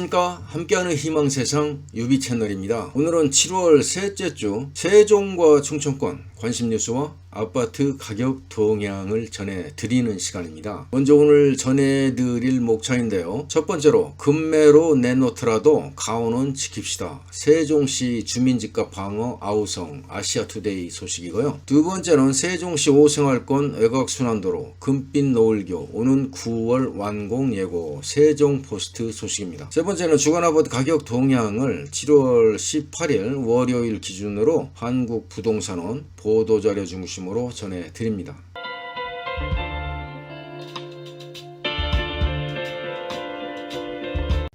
안녕하십니까. 함께하는 희망세상 유비 채널입니다. 오늘은 7월 셋째 주 세종과 충청권 관심 뉴스와 아파트 가격 동향을 전해드리는 시간입니다. 먼저 오늘 전해드릴 목차인데요. 첫 번째로 급매로 내놓더라도 가온은 지킵시다. 세종시 주민집값 방어 아우성 아시아투데이 소식이고요. 두 번째는 세종시 5생활권 외곽순환도로 금빛 노을교 오는 9월 완공 예고 세종포스트 소식입니다. 세 번째는 주간 아파트 가격 동향을 7월 18일 월요일 기준으로 한국부동산원 보도자료 중심으로 전해드립니다.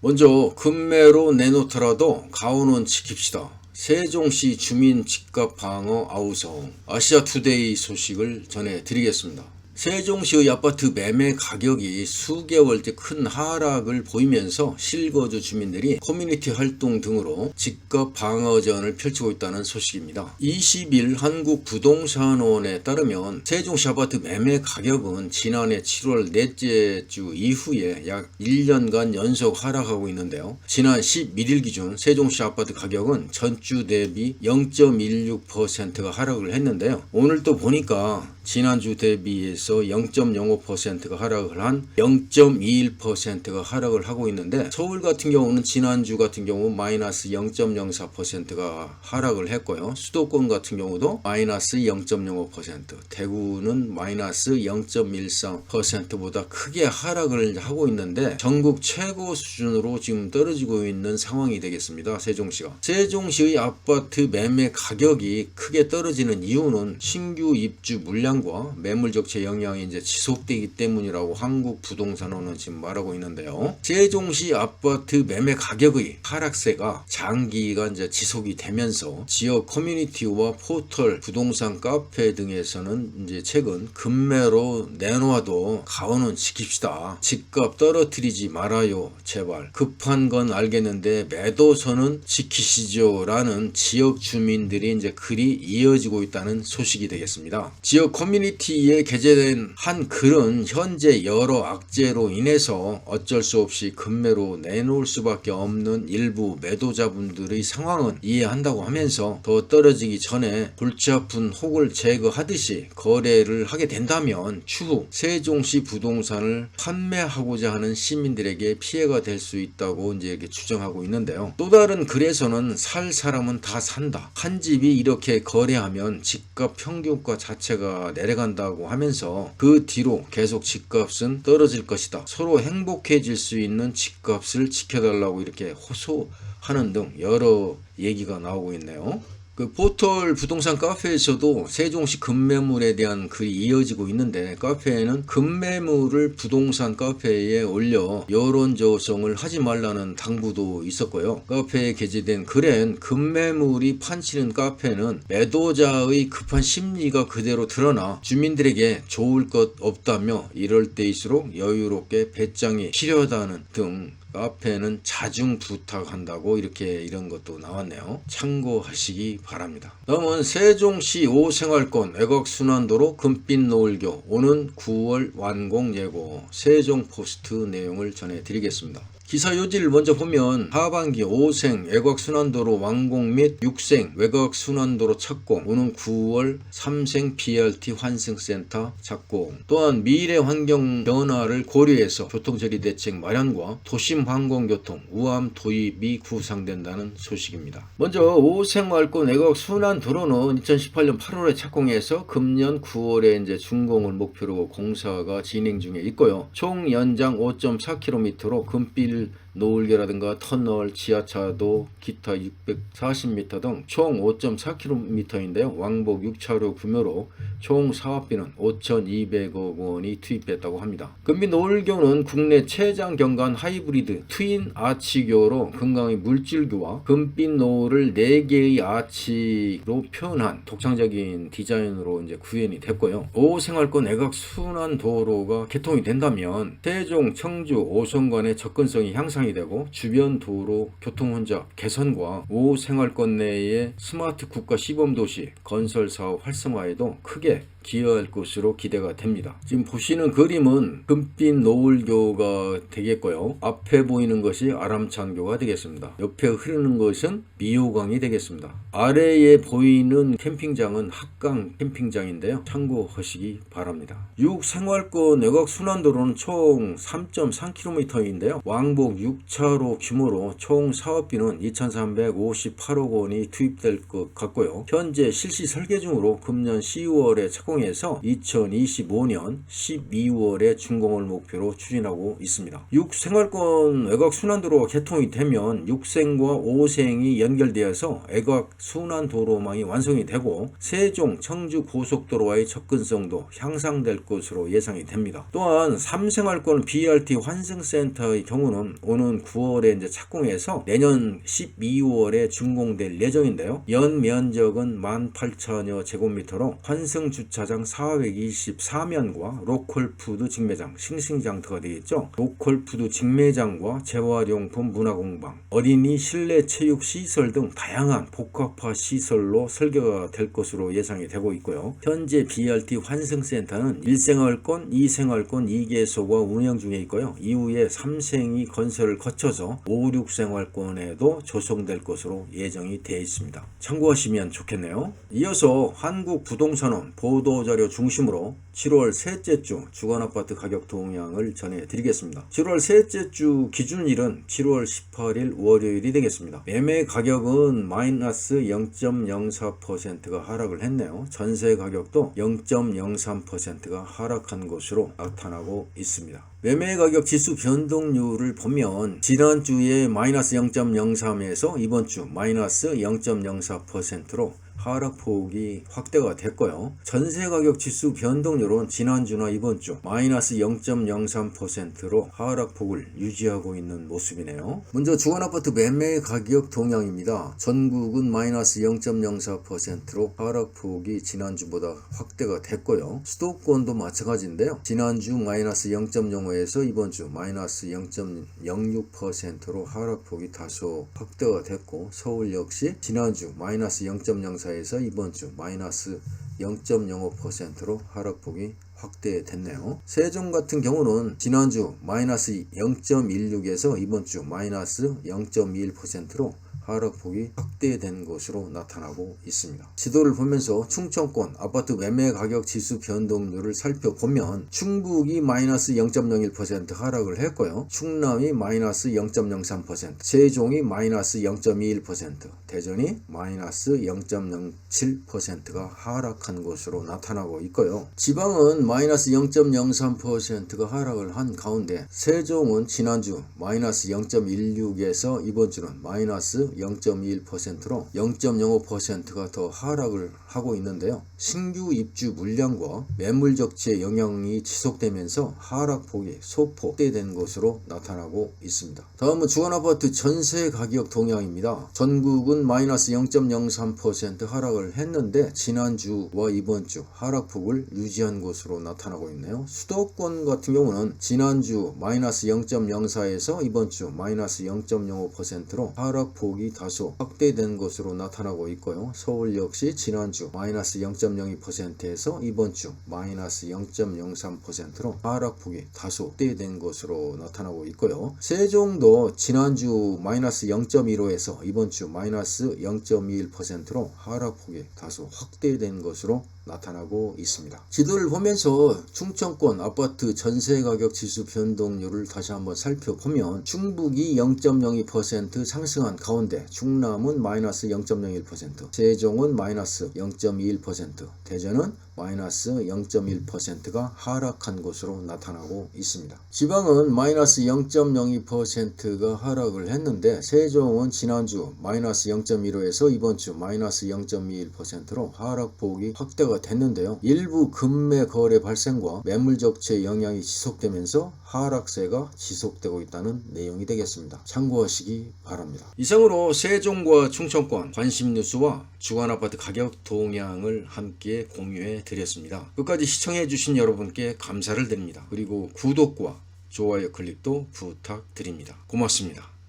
먼저 급매로 내놓더라도 가온은 지킵시다. 세종시 주민 집값 방어 아우성 아시아투데이 소식을 전해드리겠습니다. 세종시의 아파트 매매 가격이 수개월째 큰 하락을 보이면서 실거주 주민들이 커뮤니티 활동 등으로 집값 방어전을 펼치고 있다는 소식입니다. 20일 한국부동산원에 따르면 세종시 아파트 매매 가격은 지난해 7월 넷째 주 이후에 약 1년간 연속 하락하고 있는데요. 지난 11일 기준 세종시 아파트 가격은 전주 대비 0.16%가 하락을 했는데요. 오늘 또 보니까 지난주 대비해서 0.05%가 하락을 한 0.21%가 하락을 하고 있는데 서울 같은 경우는 지난주 같은 경우 마이너스 0.04%가 하락을 했고요. 수도권 같은 경우도 마이너스 0.05%, 대구는 마이너스 0.13%보다 크게 하락을 하고 있는데 전국 최고 수준으로 지금 떨어지고 있는 상황이 되겠습니다. 세종시가. 세종시의 아파트 매매 가격이 크게 떨어지는 이유는 신규 입주 물량과 매물 적체 영향이 이제 지속되기 때문이라고 한국부동산원은 지금 말하고 있는데요. 세종시 아파트 매매 가격의 하락세가 장기간 이제 지속이 되면서 지역 커뮤니티와 포털, 부동산 카페 등에서는 이제 최근 급매로 내놓아도 가온은 지킵시다. 집값 떨어뜨리지 말아요. 제발. 급한 건 알겠는데 매도선은 지키시죠라는 지역 주민들이 이제 글이 이어지고 있다는 소식이 되겠습니다. 지역 커뮤니티에 게재된 한 글은 현재 여러 악재로 인해서 어쩔 수 없이 급매로 내놓을 수밖에 없는 일부 매도자분들의 상황은 이해한다고 하면서 더 떨어지기 전에 골치 아픈 혹을 제거하듯이 거래를 하게 된다면 추후 세종시 부동산을 판매하고자 하는 시민들에게 피해가 될 수 있다고 이제 이렇게 주장하고 있는데요. 또 다른 글에서는 살 사람은 다 산다. 한 집이 이렇게 거래하면 집값 평균가 자체가 내려간다고 하면서 그 뒤로 계속 집값은 떨어질 것이다. 서로 행복해질 수 있는 집값을 지켜달라고 이렇게 호소하는 등 여러 얘기가 나오고 있네요. 그 포털 부동산 카페에서도 세종시 급매물에 대한 글이 이어지고 있는데 카페에는 급매물을 부동산 카페에 올려 여론 조성을 하지 말라는 당부도 있었고요. 카페에 게재된 글엔 급매물이 판치는 카페는 매도자의 급한 심리가 그대로 드러나 주민들에게 좋을 것 없다며 이럴 때일수록 여유롭게 배짱이 필요하다는 등 카페는 자중 부탁한다고 이렇게 이런 것도 나왔네요. 참고하시기 바랍니다. 다음은 세종시 5생활권 외곽순환도로 금빛 노을교 오는 9월 완공 예고 세종포스트 내용을 전해드리겠습니다. 기사 요지를 먼저 보면 하반기 5생 외곽순환도로 완공 및 6생 외곽순환도로 착공 오는 9월 3생 BRT 환승센터 착공 또한 미래 환경 변화를 고려해서 교통처리 대책 마련과 도심 항공교통 우암 도입이 구상된다는 소식입니다. 먼저 5생활권 외곽순환도로는 2018년 8월에 착공해서 금년 9월에 이제 준공을 목표로 공사가 진행 중에 있고요. 총 연장 5.4km로 금빛 노을교라든가 터널, 지하차도, 기타 640m 등 총 5.4km인데요. 왕복 6차로 구매로 총 사업비는 5,200억 원이 투입됐다고 합니다. 금빛 노을교는 국내 최장 경관 하이브리드 트윈 아치교로 금강의 물줄기와 금빛 노을을 4개의 아치로 표현한 독창적인 디자인으로 이제 구현이 됐고요. 5생활권 외곽순환도로가 개통이 된다면 세종, 청주, 오송 간의 접근성이 향상 예상이 되고 주변 도로 교통 혼잡 개선과 5생활권 내의 스마트 국가 시범도시 건설 사업 활성화에도 크게 기여할 것으로 기대가 됩니다. 지금 보시는 그림은 금빛 노을교가 되겠고요. 앞에 보이는 것이 아람찬교가 되겠습니다. 옆에 흐르는 것은 미호강이 되겠습니다. 아래에 보이는 캠핑장은 합강 캠핑장인데요. 참고하시기 바랍니다. 6생활권 외곽 순환도로는 총 3.3km인데요. 왕복 6차로 규모로 총 사업비는 2,358억 원이 투입될 것 같고요. 현재 실시 설계 중으로 금년 12월에 착공해서 2025년 12월에 준공을 목표로 추진하고 있습니다. 6생활권 외곽 순환도로가 개통이 되면 6생과 5생이 연결되어서 외곽 순환도로망이 완성이 되고 세종 청주 고속도로와의 접근성도 향상될 것으로 예상이 됩니다. 또한 3생활권 BRT 환승센터의 경우는 오는 9월에 이제 착공해서 내년 12월에 준공될 예정인데요. 연 면적은 18,000여 제곱미터로 환승 주차장 424면과 로컬푸드 직매장, 싱싱장터가 되겠죠. 로컬푸드 직매장과 재활용품 문화공방, 어린이 실내 체육 시설 등 다양한 복합화 시설로 설계가 될 것으로 예상이 되고 있고요. 현재 BRT 환승센터는 1생활권, 2생활권 2개소가 운영 중에 있고요. 이후에 3생이 건설을 거쳐서 5, 6생활권에도 조성될 것으로 예정이 되어 있습니다. 참고하시면 좋겠네요. 이어서 한국부동산원 보도자료 중심으로 7월 셋째 주 주간아파트 가격 동향을 전해드리겠습니다. 7월 셋째 주 기준일은 7월 18일 월요일이 되겠습니다. 매매 가격은 마이너스 0.04%가 하락을 했네요. 전세 가격도 0.03%가 하락한 것으로 나타나고 있습니다. 매매 가격 지수 변동률을 보면 지난주에 마이너스 0.03에서 이번 주 마이너스 0.04%로 하락폭이 확대가 됐고요. 전세가격 지수 변동률은 지난주나 이번주 마이너스 0.03%로 하락폭을 유지하고 있는 모습이네요. 먼저 주간아파트 매매 가격 동향입니다. 전국은 마이너스 0.04%로 하락폭이 지난주보다 확대가 됐고요. 수도권도 마찬가지인데요. 지난주 마이너스 0.05에서 이번주 마이너스 0.06%로 하락폭이 다소 확대가 됐고 서울 역시 지난주 마이너스 0.04 에서 이번 주 마이너스 0.05%로 하락폭이 확대됐네요. 세종 같은 경우는 지난주 마이너스 0.16에서 이번 주 마이너스 0.21%로 하락폭이 확대된 것으로 나타나고 있습니다. 지도를 보면서 충청권 아파트 매매 가격 지수 변동률을 살펴보면 충북이 마이너스 0.01% 하락을 했고요. 충남이 마이너스 0.03%, 세종이 마이너스 0.21%, 대전이 마이너스 0.07%가 하락한 것으로 나타나고 있고요. 지방은 마이너스 0.03%가 하락을 한 가운데 세종은 지난주 마이너스 0.16에서 이번 주는 마이너스 0.21%로 0.05%가 더 하락을 하고 있는데요. 신규 입주 물량과 매물 적재 영향이 지속되면서 하락폭이 소폭 확대된 것으로 나타나고 있습니다. 다음은 주간아파트 전세 가격 동향입니다. 전국은 마이너스 0.03% 하락을 했는데 지난주와 이번 주 하락폭을 유지한 것으로 나타나고 있네요. 수도권 같은 경우는 지난주 마이너스 0.04에서 이번 주 마이너스 0.05%로 하락폭이 다소 확대된 것으로 나타나고 있고요. 서울 역시 지난주 마이너스 0.02%에서 이번 주 마이너스 0.03%로 하락폭이 다소 확대된 것으로 나타나고 있고요. 세종도 지난주 마이너스 0.15에서 이번 주 마이너스 0.21%로 하락폭이 다소 확대된 것으로 나타나고 있습니다. 지도를 보면서 충청권 아파트 전세 가격 지수 변동률을 다시 한번 살펴보면 충북이 0.02% 상승한 가운데 충남은 마이너스 0.01%, 세종은 마이너스 0.21%, 대전은 마이너스 0.1%가 하락한 것으로 나타나고 있습니다. 지방은 마이너스 0.02%가 하락을 했는데 세종은 지난주 마이너스 0.15에서 이번 주 마이너스 0.21%로 하락폭이 확대가 됐는데요. 일부 금매 거래 발생과 매물 적재 영향이 지속되면서 하락세가 지속되고 있다는 내용이 되겠습니다. 참고하시기 바랍니다. 이상으로 세종과 충청권 관심 뉴스와 주간아파트 가격 동향을 함께 공유해 드렸습니다. 끝까지 시청해 주신 여러분께 감사를 드립니다. 그리고 구독과 좋아요 클릭도 부탁드립니다. 고맙습니다.